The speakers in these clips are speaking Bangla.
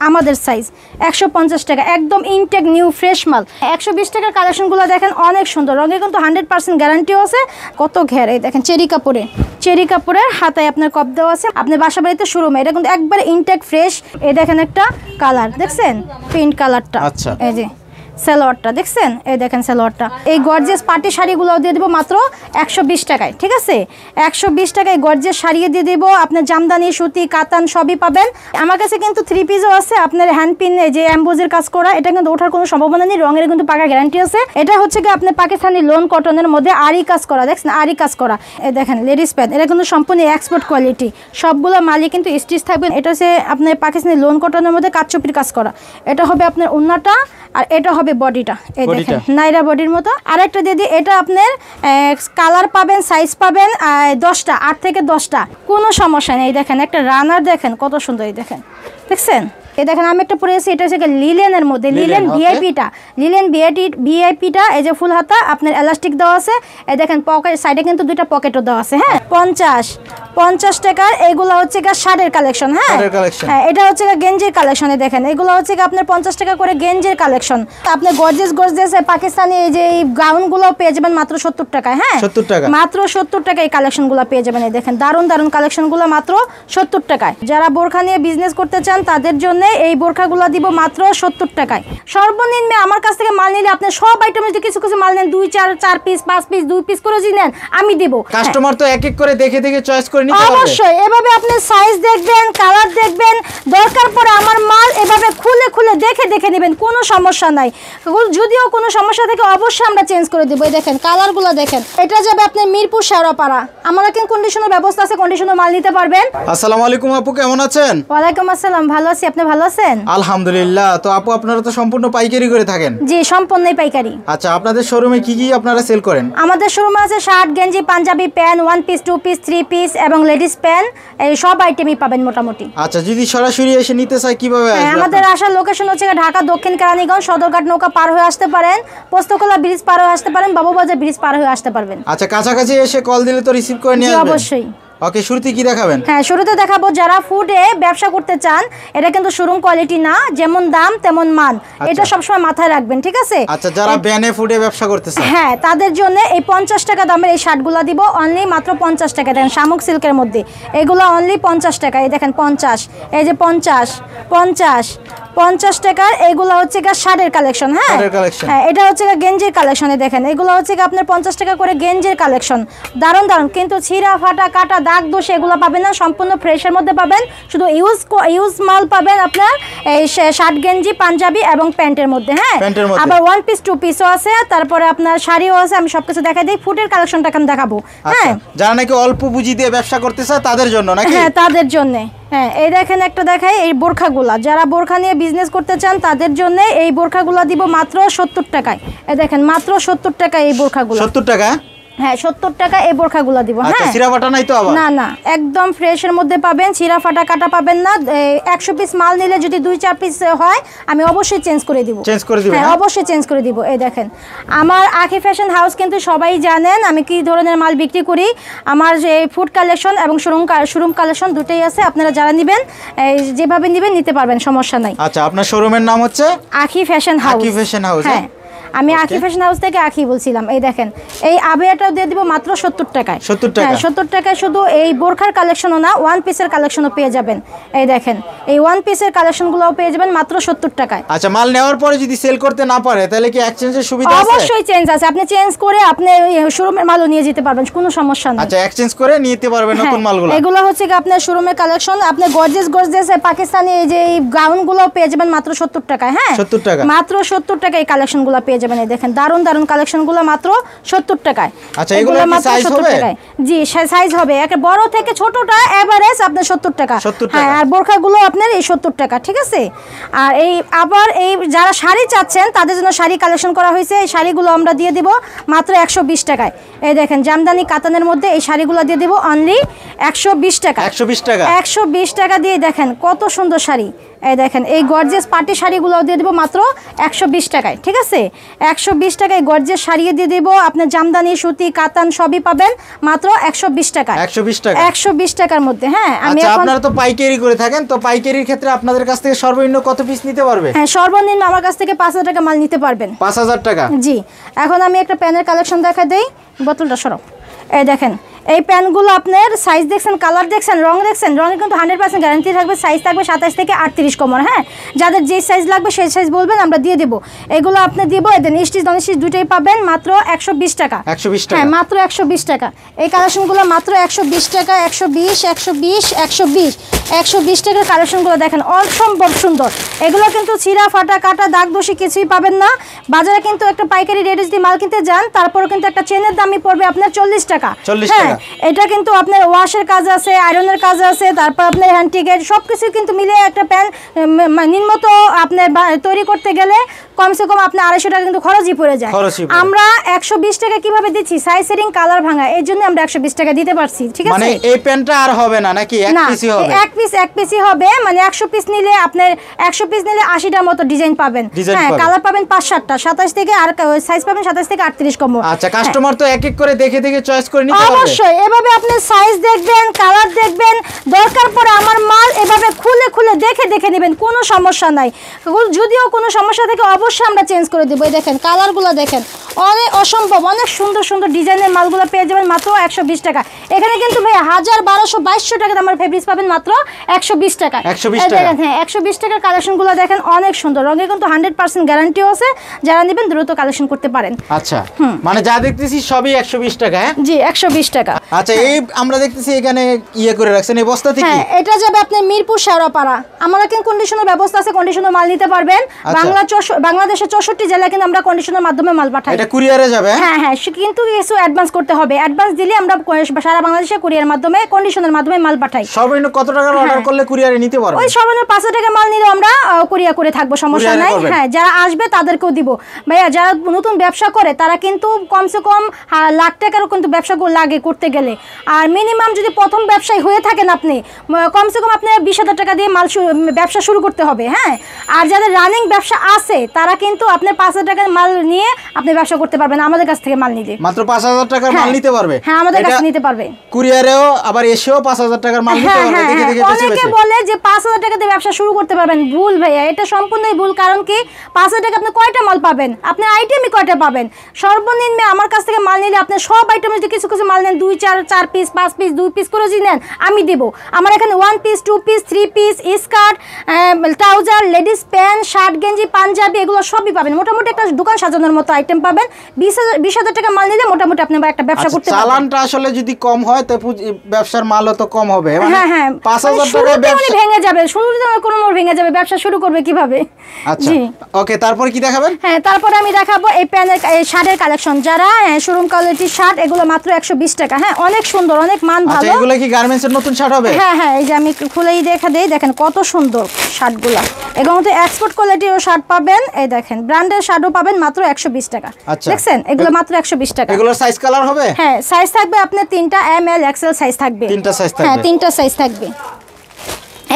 আমাদের সাইজ 150 টাকা, একদম ইনটেক নিউ ফ্রেশ মাল। 120 টাকার কালেকশনগুলো দেখেন অনেক সুন্দর, রঙে কিন্তু 100% গ্যারান্টিও আছে। কত ঘের, এই দেখেন চেরি কাপড়ের হাতায় আপনার কপ দেওয়া আছে। আপনার বাসা বাড়িতে শোরুমে এটা কিন্তু একবারে ইনটেক ফ্রেশ। এই দেখেন একটা কালার দেখছেন, পিঙ্ক কালারটা। আচ্ছা, এই যে সালোয়ারটা দেখছেন, এই দেখেন সালোয়ারটা। এই গর্জিয়াস পার্টি শাড়িগুলো দিয়ে দেবো মাত্র 120 টাকায়, ঠিক আছে? 120 টাকায় গর্জিয়াস শাড়িয়ে দিয়ে দেবো। আপনার জামদানি, সুতি, কাতান সবই পাবেন। আমার কাছে কিন্তু 3 পিসও আছে, আপনার হ্যান্ড পিন যে এমবোজের কাজ করা, এটা কিন্তু ওঠার কোনো সম্ভাবনা নেই, রঙের কিন্তু পাকা গ্যারান্টি আছে। এটা হচ্ছে কি আপনার পাকিস্তানি লোন কটনের মধ্যে আরি কাজ করা, দেখছেন আরি কাজ করা। এই দেখেন লেডিস প্যান্ট, এটা কিন্তু সম্পূর্ণ এক্সপোর্ট কোয়ালিটি, সবগুলো মালই কিন্তু স্টিচ থাকবেন। এটা হচ্ছে আপনার পাকিস্তানি লোন কটনের মধ্যে কাচচুপির কাজ করা। এটা হবে আপনার ওন্নাটা, আর এটা হবে বডিটা। এই দেখেন নাইরা বডির মতো। আরেকটা দিয়ে দিই, এটা আপনার কালার পাবেন, সাইজ পাবেন 10টা, 8 থেকে 10টা, কোনো সমস্যা নেই। দেখেন একটা রানার, দেখেন কত সুন্দর, এই দেখেন দেখছেন। এই দেখেন আমি একটা পরে এসেছি, এটা হচ্ছে লিলেনের মধ্যে, লিলেন ভিআইপিটা, ভিআইপিটা। এই যে ফুল হাতা, আপনার এলাস্টিক দেওয়া আছে। এই দেখেন পকেট সাইডে কিন্তু 2টা পকেটও দেওয়া আছে। হ্যাঁ, 50 টাকার এগুলো হচ্ছে শাড়ির কালেকশন। হ্যাঁ, এটা হচ্ছে গেঞ্জির কালেকশনে। দেখেন এগুলো হচ্ছে আপনার 50 টাকা করে গেঞ্জির কালেকশন। আপনি গর্জিয়াস পাকিস্তানি এই যে গাউনগুলো পেয়ে যাবেন মাত্র 70 টাকায়। হ্যাঁ, 70 টাকা, মাত্র 70 টাকায় এই কালেকশনগুলো পেয়ে যাবেন। এই দেখেন দারুন কালেকশনগুলো মাত্র 70 টাকায়। যারা বোরখা নিয়ে বিজনেস করতে চান তাদের জন্য এই বোরখাগুলো দিব মাত্র 70 টাকায়। সর্বনিম্ন আমার কাছ থেকে মাল নিলে আপনি সব আইটেম যদি কিছু মাল নেন, 2 4 পিস 5 পিস 2 পিস করে যদি নেন, আমি দিব। কাস্টমার তো এক এক করে দেখে চয়েস করে নিতে পারবে। অবশ্যই এভাবে আপনি সাইজ দেখবেন, কালার দেখবেন, দরকার পড়ে আমার মাল এভাবে খুলে দেখে নেবেন, কোনো সমস্যা নাই। যদিও কোনো সমস্যা থাকে অবশ্যই আমরা চেঞ্জ করে দিব। এই দেখেন কালারগুলো দেখেন, এটা যাবে আপনার মিরপুর শেওড়াপাড়া। আমরা কিন্তু কন্ডিশনের ব্যবস্থা আছে, কন্ডিশনের মাল নিতে পারবেন। আসসালামু আলাইকুম আপু, কেমন আছেন? ওয়ালাইকুম আসসালাম, ভালো আছি, আপনি ভালো আছেন? আলহামদুলিল্লাহ। তো আপু আপনারা তো সম্পূর্ণ পাইকারি করে থাকেন? জি, সম্পূর্ণই পাইকারি। আচ্ছা, আপনাদের শোরুমে কি আপনারা সেল করেন? আমাদের শোরুমে আছে শার্ট, গেঞ্জি, Punjabi, pant, 1 piece 2 piece 3 piece এবং লেডিস প্যান্ট, এই সব আইটেমই পাবেন মোটামুটি। আচ্ছা, যদি সরাসরি এসে নিতে চাই কিভাবে আসবে? আমাদের আসার লোকেশন হচ্ছে ঢাকা দক্ষিণ কেরানীগঞ্জ, সদরঘাট নৌকা পার হয়ে আসতে পারেন, পোস্তকলা ব্রিজ পার হয়ে আসতে পারেন, বাবুবাজার ব্রিজ পার হয়ে আসতে পারবেন। আচ্ছা, কাছাকাছি এসে কল দিলে তো রিসিভ করে নিয়ে আসবেন? অবশ্যই। ওকে, শুরুতে কি দেখাবেন? হ্যাঁ, শুরুতে দেখাবো যারা ফুডে ব্যবসা করতে চান, এটা কিন্তু শোরুম কোয়ালিটি না, যেমন দাম তেমন মান, এটা সবসময় মাথায় রাখবেন, ঠিক আছে? আচ্ছা, যারা ব্যানে ফুডে ব্যবসা করতে চান, হ্যাঁ, তাদের জন্য এই 50 টাকা দামের এই শার্টগুলো দিব অনলি মাত্র 50 টাকা। দেখেন শামুক সিল্কের মধ্যে এগুলো অনলি 50 টাকা। এই দেখেন 50, এই যে 50 টাকার এগুলো হচ্ছে শাড়ির কালেকশন। হ্যাঁ, এটা হচ্ছে গেঞ্জির কালেকশনে। দেখেন এগুলো হচ্ছে আপনার 50 টাকা করে গেঞ্জির কালেকশন, দারুণ কিন্তু ছিঁড়া ফাটা কাটা দাগ দোষ এগুলো পাবেন না, সম্পূর্ণ ফ্রেশের মধ্যে পাবেন। শুধু ইউজ মাল পাবেন আপনার এই শার্ট, গেঞ্জি, পাঞ্জাবি এবং প্যান্টের মধ্যে। হ্যাঁ, আবার 1 পিস 2 পিসও আছে, তারপরে আপনার শাড়িও আছে। আমি সবকিছু দেখাই দিই, ফুটের কালেকশনটা আমি দেখাবো। হ্যাঁ, যারা নাকি অল্প পুঁজি দিয়ে ব্যবসা করতে চায় তাদের জন্য নাকি? হ্যাঁ, তাদের জন্য। হ্যাঁ, এই দেখেন একটা দেখাই, এই বোরখাগুলা যারা বোরখা নিয়ে বিজনেস করতে চান তাদের জন্য এই বোরখাগুলা দিব মাত্র 70 টাকায়। এই দেখেন মাত্র 70 টাকায় এই বোরখাগুলো। 70 টাকা? হ্যাঁ, 70 টাকা এই বোরখাগুলো দিব। হ্যাঁ, ছিঁড়া ফাটা নাই তো? আবার না, একদম ফ্রেশের মধ্যে পাবেন, ছিঁড়া ফাটা কাটা পাবেন না। 100 পিস মাল নিলে যদি 2 4 পিস হয়, আমি অবশ্যই চেঞ্জ করে দিব। হ্যাঁ, অবশ্যই চেঞ্জ করে দিব। এই দেখেন আমার আখি ফ্যাশন হাউস কিন্তু সবাই জানেন আমি কি ধরনের মাল বিক্রি করি। আমার এই ফুড কালেকশন এবং শোরুম কালেকশন দুটোই আছে। আপনারা যারা নেবেন যেভাবে নেবেন নিতে পারবেন, সমস্যা নাই। আচ্ছা, আপনার শোরুমের নাম হচ্ছে আখি ফ্যাশন হাউস? আখি ফ্যাশন হাউস। হ্যাঁ, আমি আখি ফ্যাশন হাউস থেকে আখি বলছিলাম। এই দেখেন এই আবেয়াটাও দিয়ে দিব মাত্র 70 টাকায়। 70 টাকা? হ্যাঁ, 70 টাকায়। শুধু এই বোরখার কালেকশনও না, 1 পিসের কালেকশনও পেয়ে যাবেন। এই দেখেন এই 1 পিসের কালেকশনগুলোও পেয়ে যাবেন মাত্র 70 টাকায়। আচ্ছা, মাল নেওয়ার পরে যদি সেল করতে না পারে তাহলে কি এক্সচেঞ্জের সুবিধা আছে? অবশ্যই চেঞ্জ আছে, আপনি চেঞ্জ করে আপনি শোরুমের মালও নিয়ে যেতে পারবেন, কোনো সমস্যা নেই। আচ্ছা, এক্সচেঞ্জ করে নিতে পারবেন নতুন মালগুলো? এগুলো হচ্ছে কি আপনার শোরুমের কালেকশন। আপনি গর্জিয়াস পাকিস্তানি এই যে এই গাউনগুলো পেয়ে যাবেন মাত্র 70 টাকায়। হ্যাঁ, 70 টাকা? মাত্র 70 টাকায় এই কালেকশনগুলো পেয়ে যাবেন। এই দেখেন দারুণ কালেকশনগুলো মাত্র 70 টাকায়। আচ্ছা, এগুলো কি সাইজ হবে? জি, সাইজ হবে একে বড় থেকে ছোটটা এভারেজ আপনার 70 টাকা। হ্যাঁ, আর বোরখাগুলো আপনার এই 70 টাকা, ঠিক আছে? আর এই আবার এই যারা শাড়ি চাচ্ছেন তাদের জন্য শাড়ি কালেকশন করা হয়েছে। এই শাড়িগুলো আমরা দিয়ে দিব মাত্র 120 টাকায়। এই দেখেন জামদানি কাতানের মধ্যে এই শাড়িগুলো দিয়ে দিব অনলি 120 টাকা। 120 টাকা? 120 টাকা দিয়ে দেখেন কত সুন্দর শাড়ি। এই দেখেন এই গর্জিয়াস পার্টি শাড়িগুলো দিয়ে দিব মাত্র 120 টাকায়, ঠিক আছে? 120 টাকায় গর্জেস শাড়ি দিয়ে দেব, আপনার জামদানি সুতি কাতান সবই পাবেন মাত্র 120 টাকা। 120 টাকা, 120 টাকার মধ্যে। হ্যাঁ, আমি আচ্ছা, এখন আপনারা তো পাইকারি করে থাকেন, তো পাইকারির ক্ষেত্রে আপনাদের কাছ থেকে সর্বনিম্ন কত পিস নিতে পারবে? হ্যাঁ, সর্বনিম্ন আমার কাছ থেকে 5000 টাকা মাল নিতে পারবেন। 5000 টাকা। জি, এখন আমি একটা প্যানের কালেকশন দেখা দেই। বোতলটা সরাও। এই দেখেন, এই প্যানগুলো আপনার সাইজ দেখছেন, কালার দেখছেন, রং দেখছেন, রঙে কিন্তু 100% গ্যারান্টি থাকবে। সাইজ থাকবে 27 থেকে 38 কোমর। হ্যাঁ, যাদের যে সাইজ লাগবে সেই সাইজ বলবেন, আমরা দিয়ে দেবো। এগুলো আপনি দিব, এদের স্টিচ নন স্টিচ দুটোই পাবেন মাত্র 120 টাকা। 120 টাকা। হ্যাঁ, মাত্র 120 টাকা। এই কালেকশনগুলো মাত্র 120 টাকা। 120 120 120 120 টাকার কালেকশনগুলো দেখেন, অসম্ভব সুন্দর। এগুলো কিন্তু ছিঁড়া ফাটা কাটা দাগ দোষী কিছুই পাবেন না। বাজারে কিন্তু একটা পাইকারি রেটে যদি মাল কিনতে যান, তারপরে কিন্তু একটা চেনের দামই পড়বে আপনার 40 টাকা। 40 হ্যাঁ, টাকা। এটা কিন্তু আপনার ওয়াশের কাজ আছে, আয়রনের কাজ আছে, তারপর আপনার হ্যান্ডটিকেট সব কিছু কিন্তু মিলে একটা প্যান নিম্নত আপনার তৈরি করতে গেলে কমসে কম আপনার 250 টাকা কিন্তু খরচই পড়ে যায়। আমরা 120 টাকা কিভাবে দিচ্ছি? সাইজ সেটিং কালার ভাঙা, এই জন্য আমরা 120 টাকা দিতে পারছি। ঠিক আছে, মানে এই প্যানটা আর হবে না নাকি? এক পিসই হবে? এক পিসই হবে। মানে 100 পিস নিলে আপনার 100 পিস নিলে 80টার মতো ডিজাইন পাবেন। হ্যাঁ, কালার পাবেন 5-7টা, 27 থেকে আর সাইজ পাবেন 27 থেকে 38 কম। আচ্ছা, কাস্টমার তো এক এক করে দেখে দেখে চয়েস করে নিতে পারবে। অবশ্যই এভাবে আপনি সাইজ দেখবেন, কালার দেখবেন, দরকার পড়ে আমার মাল এভাবে খুলে খুলে দেখে দেখে নেবেন, কোনো সমস্যা নাই। যদিও কোনো সমস্যা থেকে অবশ্যই আমরা চেঞ্জ করে দেবো। এই দেখেন কালারগুলো দেখেন, অনেক অসম্ভব অনেক সুন্দর সুন্দর ডিজাইনের মালগুলো পেয়ে যাবেন মাত্র 120 টাকা। এখানে কিন্তু ভাই 1000 1200 2200 টাকা আমার ফেব্রিক্স পাবেন মাত্র 120 টাকা। 120 টাকা। হ্যাঁ, 120 টাকার কালেকশনগুলো দেখেন, অনেক সুন্দর। রঙে কিন্তু 100% গ্যারান্টিও আছে। যারা নেবেন দ্রুত কালেকশন করতে পারেন। আচ্ছা, মানে যা দেখতেছি সবই 120 টাকা। হ্যাঁ জি, 120 টাকা। আচ্ছা, এই আমরা দেখতেছি এখানে ইয়ে করে রাখছেন এই বস্তা থেকে। হ্যাঁ, এটা যাবে আপনার মিরপুর শেওড়াপাড়া। আমরা কিন্তু কন্ডিশনের ব্যবস্থা আছে, কন্ডিশনের মাল নিতে পারবেন। বাংলাদেশের 64 জেলায় কিন্তু আমরা কন্ডিশনের মাধ্যমে মাল পাঠাই। এটা কুরিয়ারে যাবে? হ্যাঁ হ্যাঁ, কিন্তু কিছু অ্যাডভান্স করতে হবে। অ্যাডভান্স দিলে আমরা সারা বাংলাদেশে কুরিয়ার মাধ্যমে কন্ডিশনের মাধ্যমে মাল পাঠাই। সর্বনিম্ন কত টাকার অর্ডার করলে কুরিয়ারে নিতে পারবো? ওই সর্বনিম্ন 500 টাকা মাল নিলে আমরা কুরিয়ার করে থাকবো, সমস্যা নাই। হ্যাঁ, যারা আসবে তাদেরকেও দিব। ভাইয়া যারা নতুন ব্যবসা করে তারা কিন্তু কমসে কম লাখ টাকারও কিন্তু ব্যবসা লাগে করতে গেলে। আর মিনিমাম যদি প্রথম ব্যবসায়ী হয়ে থাকেন আপনি, কমসে কম আপনি 20,000 টাকা দিয়ে ব্যবসা শুরু করতে হবে। হ্যাঁ, আর যাদের রানিং ব্যবসা আছে তারা কিন্তু আপনি 5,000 টাকার মাল নিয়ে আপনি ব্যবসা করতে পারবেন আমাদের কাছ থেকে মাল নিতে। মাত্র 5,000 টাকার মাল নিতে পারবে? হ্যাঁ, আমাদের কাছে নিতে পারবে। কুরিয়ারেও আবার এসেও 5,000 টাকার মাল নিতে পারবে। দেখে দেখে অনেকে বলে যে 5,000 টাকা দিয়ে ব্যবসা শুরু করতে পারবেন। ভুল ভাইয়া, এটা সম্পূর্ণই ভুল। কারণ কি, 5,000 টাকা আপনি কয়টা মাল পাবেন? আপনি আইটেমই কয়টা পাবেন? সর্বনিম্ন আমার কাছ থেকে মাল নিলে আপনি সব আইটেম যদি কিছু কিছু মাল নেন, 2 4 পিস 5 পিস 2 পিস করে যদি নেন, আমি দেবো। আমার এখানে 1 piece 2 piece 3 piece skirt, trouser, ladies pant, shirt গেঞ্জি, পাঞ্জাবি এগুলো সবই পাবেন। মোটামুটি একটা দোকান সাজানোর মতো আইটেম পাবেন। 20,000 টাকা মাল নিলে মোটামুটি আপনি একটা ব্যবসা করতে পারবেন। চালানটা আসলে যদি কম হয় তো ব্যবসার মালও তো কম হবে। হ্যাঁ হ্যাঁ, 5,000 টাকা ব্যবসা ভেঙে যাবে, শুরুতে কোনো ভেঙে যাবে, ব্যবসা শুরু করবে কিভাবে? আচ্ছা, ওকে, তারপর কি দেখাবেন? হ্যাঁ, তারপরে আমি দেখাবো এই প্যানের শার্টের কালেকশন। যারা শোরুম কোয়ালিটির শার্ট, এগুলো মাত্র 120 টাকা। হ্যাঁ, অনেক সুন্দর, অনেক মান ভালো। আচ্ছা, এগুলো কি গার্মেন্টস এর নতুন শার্ট হবে? হ্যাঁ হ্যাঁ, এই যে আমি খুলেই দেখা দেই, দেখেন কত সুন্দর শার্টগুলো। এগুলো তো এক্সপোর্ট কোয়ালিটিরও শার্ট পাবেন। এই দেখেন ব্র্যান্ডের শার্টও পাবেন মাত্র 120 টাকা। দেখছেন, এগুলো মাত্র 120 টাকা। এগুলোর সাইজ কালার হবে? হ্যাঁ, সাইজ থাকবে আপনার 3টা, এম এল এক্সেল সাইজ থাকবে। 3টা সাইজ থাকবে? হ্যাঁ, 3টা সাইজ থাকবে।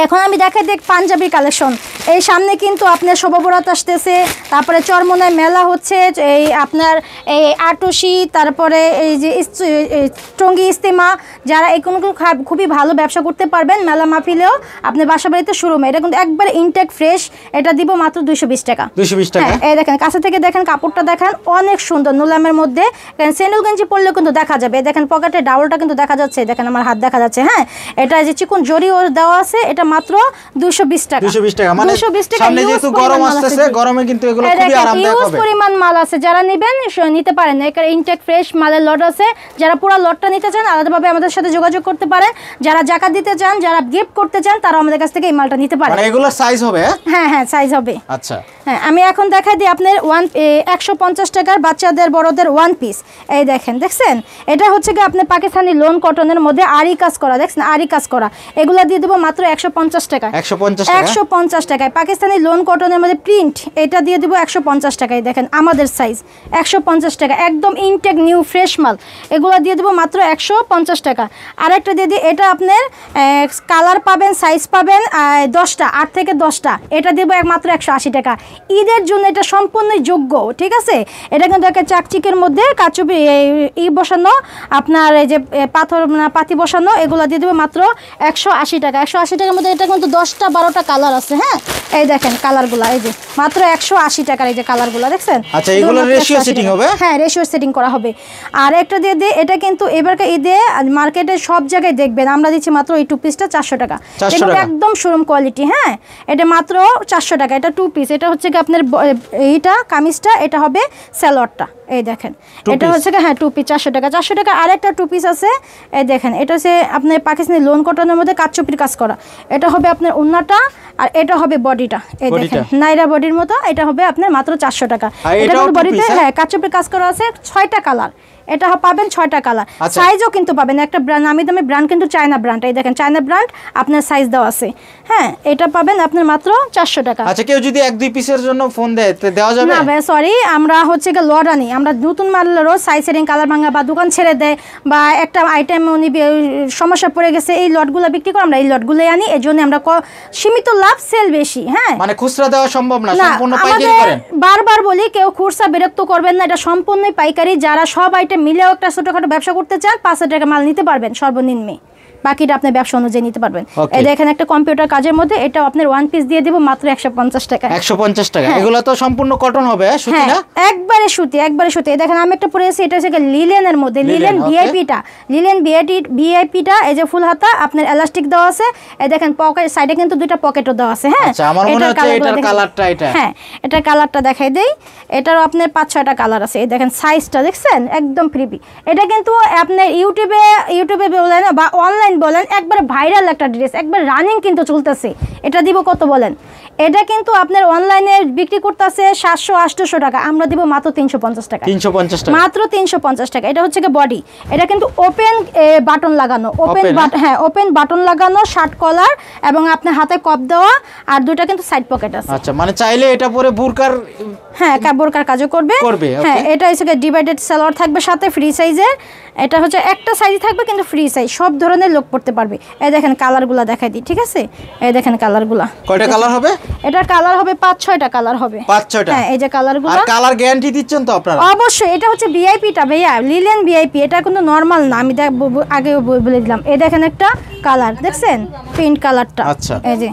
এখন আমি দেখাই দেখ পাঞ্জাবির কালেকশন। এই সামনে কিন্তু আপনার শোভাবরাত আসতেছে, তারপরে চরমনায় মেলা হচ্ছে, এই আপনার এই আটুসি, তারপরে এই যে টঙ্গী ইস্তেমা, যারা এই কোনো খুবই ভালো ব্যবসা করতে পারবেন মেলা মাহফিলেও আপনার বাসা বাড়িতে শুরু হয়। এটা কিন্তু একবার ইনটেক ফ্রেশ, এটা দিব মাত্র 220 টাকা। 220 টাকা? হ্যাঁ, এই দেখেন কাছে থেকে দেখেন, কাপড়টা দেখেন অনেক সুন্দর, নুলামের মধ্যে। স্যান্ডেল গেঞ্জি পরলেও কিন্তু দেখা যাবে। দেখেন পকেটে ডাউলটা কিন্তু দেখা যাচ্ছে, দেখেন আমার হাত দেখা যাচ্ছে। হ্যাঁ, এটা যে চিকন জরিও দেওয়া আছে, এটা মাত্র 220 টাকা। 220 টাকা, মানে 220 টাকা। সামনে যেহেতু গরম আসছে, গরমে কিন্তু এগুলো খুবই আরামদায়ক হবে। পরিমাণ মাল আছে, যারা নেবেন নিতে পারেন। এখানে ইনটেক ফ্রেশ মালের লট আছে। যারা পুরো লটটা নিতে চান আলাদাভাবে আমাদের সাথে যোগাযোগ করতে পারেন। যারা জাকাত দিতে চান, যারা গিফট করতে চান, তারা আমাদের কাছ থেকে এই মালটা নিতে পারেন। মানে এগুলোর সাইজ হবে? হ্যাঁ হ্যাঁ, সাইজ হবে। আচ্ছা, হ্যাঁ, আমি এখন দেখাই দিই আপনার 150 টাকার বাচ্চাদের বড়দের 1 পিস। এই দেখছেন, এটা হচ্ছে কি আপনার পাকিস্তানি লোন কটনের মধ্যে আরি কাজ করা। দেখছেন, আরি কাজ করা। এগুলো দিয়ে দেবো মাত্র 150 টাকা। 150 টাকায় পাকিস্তানি লোন কটনের মধ্যে প্রিন্ট, এটা দিয়ে দিব 150 টাকায়। দেখেন আমাদের সাইজ 150 টাকা, একদম ইনটেক নিউ ফ্রেশ মাল। এগুলো দিয়ে দেবো মাত্র 150 টাকা। আরেকটা দিয়ে দিই, এটা আপনার কালার পাবেন, সাইজ পাবেন 10টা, 8 থেকে 10টা। এটা দেবো মাত্র 180 টাকা। ঈদের জন্য এটা সম্পূর্ণ যোগ্য, ঠিক আছে। এটা কিন্তু একটা চাকচিকের মধ্যে কাচুপি বসানো, আপনার এই যে পাথর পাতি বসানো, এগুলো দিয়ে দেবো মাত্র 180 টাকা। 180 টাকার মধ্যে এটা কিন্তু 10টা 12টা কালার আছে। হ্যাঁ, এই দেখেন কালারগুলো, এই যে মাত্র 180 টাকার এই যে কালারগুলো দেখছেন। আচ্ছা, এগুলো রেশিও সেটিং হবে? হ্যাঁ, রেশিও সেটিং করা হবে। আর একটা দিয়ে দিই, এটা কিন্তু এবারকার ঈদে মার্কেটে সব জায়গায় দেখবেন আমরা দিচ্ছি মাত্র এই 2 পিসটা 400 টাকা। এটা একদম শোরুম কোয়ালিটি। হ্যাঁ, এটা মাত্র 400 টাকা। এটা 2 পিস। এটা হচ্ছে কি আপনার এইটা কামিজটা, এটা হবে সালোয়ারটা, এই দেখেন। এটা হচ্ছে কি, হ্যাঁ 2 পিস 400 টাকা। 400 টাকা আরেকটা 2 পিস আছে, এই দেখেন। এটা হচ্ছে আপনার পাকিস্তানি লোন কটনের মধ্যে কাচচুপির কাজ করা। এটা হবে আপনার ওন্নাটা, আর এটা হবে বডিটা, এই দেখেন নাইরা বডির মতো। এটা হবে আপনার মাত্র 400 টাকা। এটা বডিতে হ্যাঁ কাচচুপির কাজ করা আছে, 6টা কালার। এটা পাবেন 6টা কালার, সাইজও কিন্তু পাবেন। একটা নামি দামি ব্র্যান্ড কিন্তু চায়না ব্র্যান্ড, এই দেখেন চায়না ব্র্যান্ড, আপনার সাইজ দেওয়া আছে। হ্যাঁ, এটা পাবেন আপনার মাত্র 400 টাকা। আচ্ছা, কেউ যদি 1-2 পিসের জন্য ফোন দেয় তো দেওয়া যাবে? না ভাই, সরি, আমরা হচ্ছে কি লট আনি। আমরা নতুন মালেরও সাইজ সেটিং কালার ভাঙা বা দোকান ছেড়ে দেয় বা একটা আইটেম উনি সমস্যা পড়ে গেছে, এই লটগুলো বিক্রি করে আমরা এই লটগুলোই আনি। এই জন্য আমরা সীমিত লাভ, সেল বেশি। হ্যাঁ, মানে খুচরা দেওয়া সম্ভব না, সম্পূর্ণ পাইকারি করেন। বারবার বলি কেউ খুচরা বিরক্ত করবেন না, এটা সম্পূর্ণই পাইকারি। যারা সব আইটেম মিলেও একটা ছোটখাটো ব্যবসা করতে চান, 5,000 টাকা মাল নিতে পারবেন সর্বনিম্ন, বাকিটা আপনি ব্যবসা অনুযায়ী নিতে পারবেন। এই দেখেন একটা কম্পিউটার কাজের মধ্যে, এটা আপনার 1 পিস দিয়ে দিব মাত্র 150 টাকা। 150 টাকা। এগুলো তো সম্পূর্ণ কটন হবে, সুতি না? একবারে সুতি, একবারে সুতি। এই দেখেন আমি একটা পরে আছি, এটা হচ্ছে লিলেনের মধ্যে, লিলেন ভিআইপিটা, লিলেন ভিআইপিটা। এই যে ফুল হাতা, আপনার এলাস্টিক দেওয়া আছে। এই দেখেন পকেট সাইডে কিন্তু 2টা পকেটও দেওয়া আছে। হ্যাঁ, আচ্ছা, আমার মনে হচ্ছে এটার কালারটা এটা। হ্যাঁ, এটার কালারটা দেখাই দেই। এটারও আপনার 5-6টা কালার আছে। এই দেখেন সাইজটা দেখছেন, একদম ফ্রিবি। এটা কিন্তু আপনার ইউটিউবে বলেন বা অনলাইন বলেন, একবার ভাইরাল একটা ড্রেস, একবার রানিং কিন্তু চলতেছে। এটা দিব কত বলেন? এটা কিন্তু আপনার অনলাইনে বিক্রি করতেছে 700-800 টাকা, আমরা দিব মাত্র 350 টাকা। 350 টাকা, মাত্র 350 টাকা। এটা হচ্ছে কি বডি, এটা কিন্তু ওপেন বাটন লাগানো, ওপেন বাটন লাগানো, শার্ট কলার এবং আপনার হাতে কপ দেওয়া, আর 2টা কিন্তু সাইড পকেট আছে। আচ্ছা, মানে চাইলে এটা পরে বুরকার, হ্যাঁ বোরকার কাজও করবে। হ্যাঁ, এটা হচ্ছে ডিভাইডেড সালোয়ার থাকবে সাথে, ফ্রি সাইজের। এটা হচ্ছে একটা সাইজ থাকবে কিন্তু ফ্রি সাইজ, সব ধরনের লোক পড়তে পারবে। এই দেখেন কালারগুলো দেখাই দিই, ঠিক আছে। এই দেখেন কালারগুলো, কয়টা কালার হবে? এটা কালার হবে 5-6টা কালার হবে। 5-6টা? হ্যাঁ, এই যে কালারগুলো। আর কালার গ্যারান্টি দিচ্ছেন তো আপনারা? অবশ্যই। এটা হচ্ছে ভিআইপিটা ভাইয়া, লিলেন ভিআইপি। এটা কিন্তু নরমাল না, আমি আগে বলে দিলাম। এই দেখেন একটা কালার দেখছেন, প্রিন্ট কালারটা। আচ্ছা, এই যে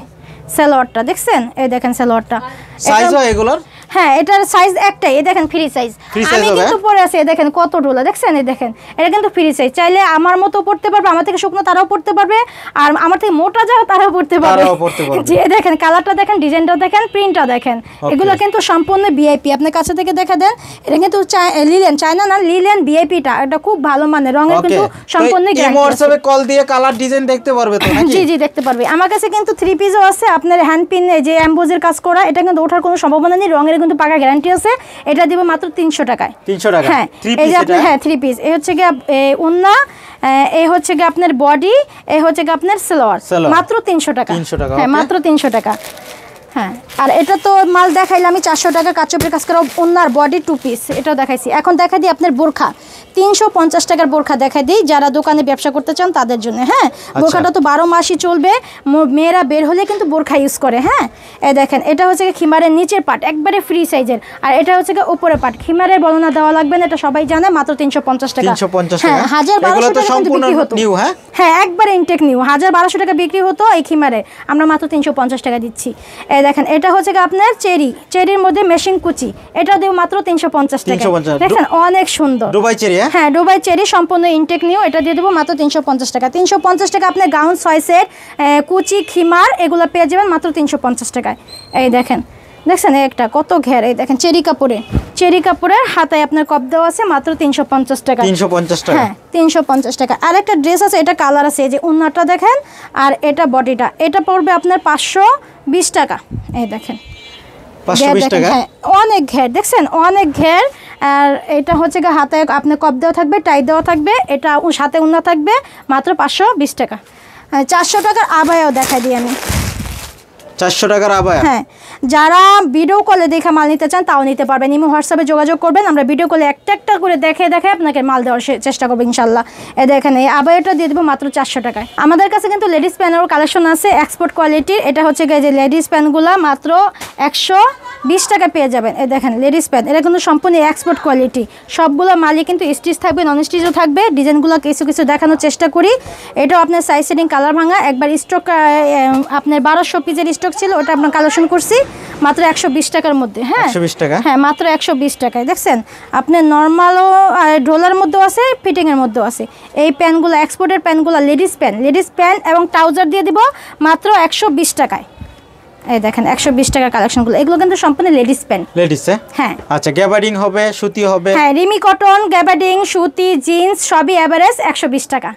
সালোয়ারটা দেখছেন, এই দেখেন সালোয়ারটা। সাইজ হয় এগুলোর? হ্যাঁ, এটার সাইজ একটাই। এই দেখেন ফ্রি সাইজ, আমি কিন্তু পরে আছে। এই দেখেন কত ডোলা দেখছেন, এই দেখেন এটা কিন্তু ফ্রি সাইজ। চাইলে আমার মতো পড়তে পারবে, আমার থেকে শুকনো তারাও পড়তে পারবে, আর আমার থেকে মোটা যারা তারাও পড়তে পারবে। যে দেখেন কালারটা দেখেন, ডিজাইনটা দেখেন, প্রিন্টটা দেখেন, এগুলো কিন্তু সম্পূর্ণ ভিআইপি। আপনার কাছে থেকে দেখে দেন, এটা কিন্তু লিলেন, চায়না না, লিলেন ভিআইপিটা। এটা খুব ভালো মানের, রঙের কিন্তু সম্পূর্ণ গ্যারান্টি আছে। হোয়াটসঅ্যাপে কল দিয়ে কালার ডিজাইন দেখতে পারবে তো নাকি? জি জি, দেখতে পারবে। আমার কাছে কিন্তু 3 পিসও আছে, আপনার হ্যান্ড পিন যে এমবোজের কাজ করা। এটা কিন্তু ওঠার কোনো সম্ভাবনা নেই, রঙের কিন্তু পাকা গ্যারান্টি আছে। এটা দিব মাত্র 300 টাকায়। 300 টাকা? হ্যাঁ, এই যে আপনি, হ্যাঁ 3 পিস। এই হচ্ছে কি ওন্না, এই হচ্ছে কি আপনার বডি, এই হচ্ছে কি আপনার সালোয়ার, মাত্র 300 টাকা। 300 টাকা, হ্যাঁ মাত্র 300 টাকা। হ্যাঁ, আর এটা তো মাল দেখাইলাম আমি 400 টাকা কাচুপের কাজ করা ওন্নার বডি 2 পিস, এটাও দেখাইছি। এখন দেখা দিই আপনার বোরখা, 350 টাকার বোরখা দেখাই দিই, যারা দোকানে ব্যবসা করতে চান তাদের জন্য। হ্যাঁ, বোরখাটা তো 12 মাসই চলবে, মেয়েরা বের হলে কিন্তু বোরখা ইউজ করে। হ্যাঁ, এই দেখেন এটা হচ্ছে খিমারের নিচের পার্ট, একবারে ফ্রি সাইজের, আর এটা হচ্ছে উপরের পার্ট। খিমারের বর্ণনা দেওয়া লাগবে না, এটা সবাই জানে, মাত্র 350 টাকা। 350 হ্যাঁ, টাকা। 1200 টাকা সম্পূর্ণ নিউ। হ্যাঁ হ্যাঁ, একবারে ইনটেক নিউ। 1200 টাকা বিক্রি হতো এই খিমারে, আমরা মাত্র 350 টাকা দিচ্ছি। এই দেখেন এটা হচ্ছে আপনার চেরির মধ্যে মেশিন কুচি, এটা দেব মাত্র 350 টাকা। দেখেন অনেক সুন্দর দুবাই চেরি। হ্যাঁ, দুবাই চেরি সম্পূর্ণ ইনটেক নিউ, এটা দিয়ে দেবো মাত্র 350 টাকা। 350 টাকা আপনার গাউন 6 সেট, কুচি, খিমার এগুলো পেয়ে যাবেন মাত্র 350 টাকায়। এই দেখেন, দেখছেন একটা কত ঘের। এই দেখেন চেরি কাপড়ের হাতায় আপনার কপ দেওয়া আছে, মাত্র 350 টাকা। 350 টাকা? হ্যাঁ, 350 টাকা। আর একটা ড্রেস আছে, এটা কালার আছে, এই যে ওন্নাটা দেখেন, আর এটা বডিটা, এটা পড়বে আপনার 520 টাকা। এই দেখেন 520 টাকা। হ্যাঁ, অনেক ঘের দেখছেন, অনেক ঘের। আর এটা হচ্ছে হাতে আপনার কপ দেওয়া থাকবে, টাই দেওয়া থাকবে, এটা সাথে ওন্না থাকবে, মাত্র 520 টাকা। 400 টাকার আবায়াও দেখাই দিই আমি। 400 টাকার আবায়া? হ্যাঁ, যারা ভিডিও কলে দেখে মাল নিতে চান তাও নিতে পারবেন। ইমো হোয়াটসঅ্যাপে যোগাযোগ করবেন, আমরা ভিডিও কলে একটা করে দেখে আপনাকে মাল দেওয়ার চেষ্টা করবো ইনশাল্লাহ। দেখেন এই আবায়াটা দিয়ে দেবো মাত্র 400 টাকায়। আমাদের কাছে কিন্তু লেডিস প্যানেরও কালেকশন আছে এক্সপোর্ট কোয়ালিটির। এটা হচ্ছে যে লেডিস প্যানগুলা মাত্র 20 টাকা পেয়ে যাবেন। এই দেখেন লেডিস প্যান্ট, এটা কিন্তু সম্পূর্ণ এক্সপোর্ট কোয়ালিটি, সবগুলো মালই কিন্তু স্টিচ থাকবে, নন স্টিচও থাকবে। ডিজাইনগুলো কিছু কিছু দেখানোর চেষ্টা করি। এটাও আপনার সাইজ সেটিং কালার ভাঙা, একবার স্টক আপনার 1200 পিসের স্টক ছিল, ওটা আপনার কালেকশন করছি মাত্র 120 টাকার মধ্যে। হ্যাঁ 120 টাকা, হ্যাঁ মাত্র 120 টাকায়। দেখছেন আপনার নর্মালও ডলার মধ্যেও আছে, ফিটিংয়ের মধ্যেও আছে। এই প্যান্টগুলো এক্সপোর্টের প্যান্টগুলো লেডিস প্যান্ট এবং ট্রাউজার দিয়ে দিব মাত্র 120 টাকায়। এই দেখেন 120 টাকার কালেকশনগুলো, এগুলো কিন্তু সম্পূর্ণ লেডিস প্যান্ট। লেডিসে? হ্যাঁ আচ্ছা, গ্যাবার্ডিং হবে, সুতি হবে? হ্যাঁ রিমি কটন, গ্যাবার্ডিং, সুতি, জিন্স সবই এভারেজ 120 টাকা।